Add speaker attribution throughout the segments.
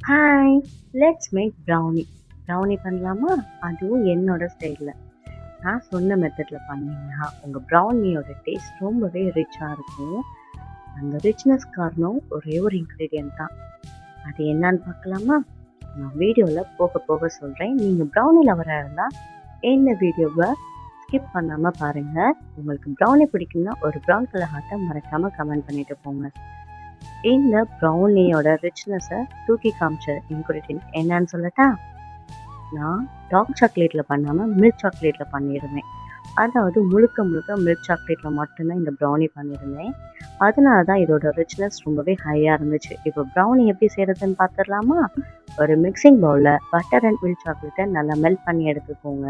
Speaker 1: Hi, let's make brownie. Brownie பண்ணலாமா? அதுவும் என்னோட ஸ்டைலில். நான் சொன்ன மெத்தடில் பண்ணீங்கன்னா உங்கள் ப்ரௌனியோட டேஸ்ட் ரொம்பவே ரிச்சாக இருக்கும். அந்த ரிச்னஸ் காரணம் ஒரே ஒரு இன்க்ரீடியன்ட் தான். அது என்னன்னு பார்க்கலாமா? நான் வீடியோவில் போக போக சொல்கிறேன். நீங்கள் ப்ரௌனி லவராக இருந்தால் இந்த வீடியோவை ஸ்கிப் பண்ணாமல் பாருங்கள். உங்களுக்கு ப்ரௌனி பிடிக்குன்னா ஒரு ப்ரௌன் கலர் ஹார்ட்டை மறக்காமல் கமெண்ட் பண்ணிட்டு போங்க. இந்த ப்ரௌனியோட ரிச்னஸை தூக்கி காமிச்ச இன்க்ரீடியன்ட் என்னன்னு சொல்லட்டா? நான் டார்க் சாக்லேட்டில் பண்ணாமல் மில்க் சாக்லேட்டில் பண்ணியிருந்தேன். அதாவது முழுக்க முழுக்க மில்க் சாக்லேட்டில் மட்டும்தான் இந்த ப்ரௌனி பண்ணியிருந்தேன். அதனால தான் இதோட ரிச்னஸ் ரொம்பவே ஹையாக இருந்துச்சு. இப்போ ப்ரௌனி எப்படி செய்கிறதுன்னு பார்த்துடலாமா? ஒரு மிக்சிங் பவுலில் பட்டர் அண்ட் மில்க் சாக்லேட்டை நல்லா மெல்ட் பண்ணி எடுத்துக்கோங்க.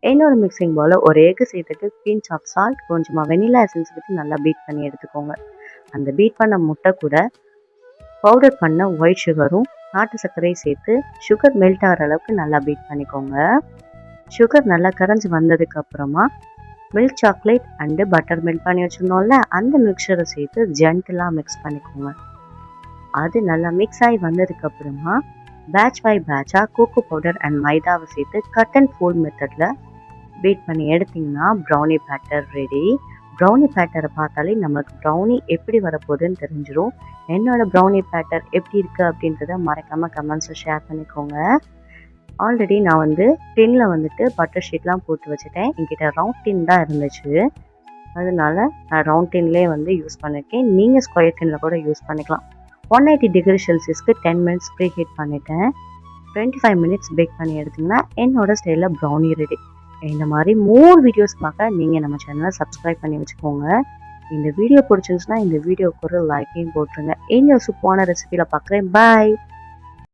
Speaker 1: இன்னொரு மிக்சிங் பவுலில் ஒரு எக்கு சேர்த்துட்டு பிஞ்ச் ஆஃப் சால்ட், கொஞ்சமாக வெனிலா எசன்ஸ் விட்டு நல்லா பீட் பண்ணி எடுத்துக்கோங்க. அந்த பீட் பண்ண முட்டை கூட பவுடர் பண்ண ஒயிட் சுகரும் நாட்டு சர்க்கரையும் சேர்த்து சுகர் மெல்ட் ஆகிற அளவுக்கு நல்லா பீட் பண்ணிக்கோங்க. சுகர் நல்லா கரைஞ்சி வந்ததுக்கு அப்புறமா milk chocolate and butter melt பண்ணி வச்சுருந்தோம்ல, அந்த மிக்சரை சேர்த்து ஜென்டிலாக மிக்ஸ் பண்ணிக்கோங்க. அது நல்லா மிக்ஸ் ஆகி வந்ததுக்கு அப்புறமா பேட்ச் பை பேட்சாக கோகோ பவுடர் அண்ட் மைதாவை சேர்த்து கட் அண்ட் ஃபோல்ட் மெத்தடில் பீட் பண்ணி எடுத்திங்கன்னா ப்ரௌனி பேட்டர் ரெடி. ப்ரௌனி பேட்டரை பார்த்தாலே நமக்கு ப்ரௌனி எப்படி வரப்போகுதுன்னு தெரிஞ்சிடும். என்னோட ப்ரௌனி பேட்டர் எப்படி இருக்குது அப்படின்றத மறக்காமல் கமெண்ட்ஸை ஷேர் பண்ணிக்கோங்க. ஆல்ரெடி நான் டின்னில் பட்டர் ஷீட்லாம் போட்டு வச்சுட்டேன். என்கிட்ட ரவுண்ட் டின் தான் இருந்துச்சு, அதனால நான் ரவுண்ட் டின்லேயே யூஸ் பண்ணியிருக்கேன். நீங்கள் ஸ்கொயர் டின்னில் கூட யூஸ் பண்ணிக்கலாம். 180 டிகிரி செல்சியஸ்க்கு 10 மினிட்ஸ் ப்ரீ ஹீட் பண்ணிவிட்டேன். 25 மினிட்ஸ் பேக் பண்ணி எடுத்திங்கன்னா என்னோட ஸ்டைலில் ப்ரௌனி ரெடி. இந்த மாதிரி மோர் வீடியோஸ் பார்க்க நீங்கள் நம்ம சேனலை சப்ஸ்கிரைப் பண்ணி வச்சுக்கோங்க. இந்த வீடியோ பிடிச்சிருந்துச்சுன்னா இந்த வீடியோக்கு ஒரு லைக்கையும் போட்டுருங்க. இன்னொரு சூப்பரான ரெசிபியில் பார்க்குறேன். பாய்.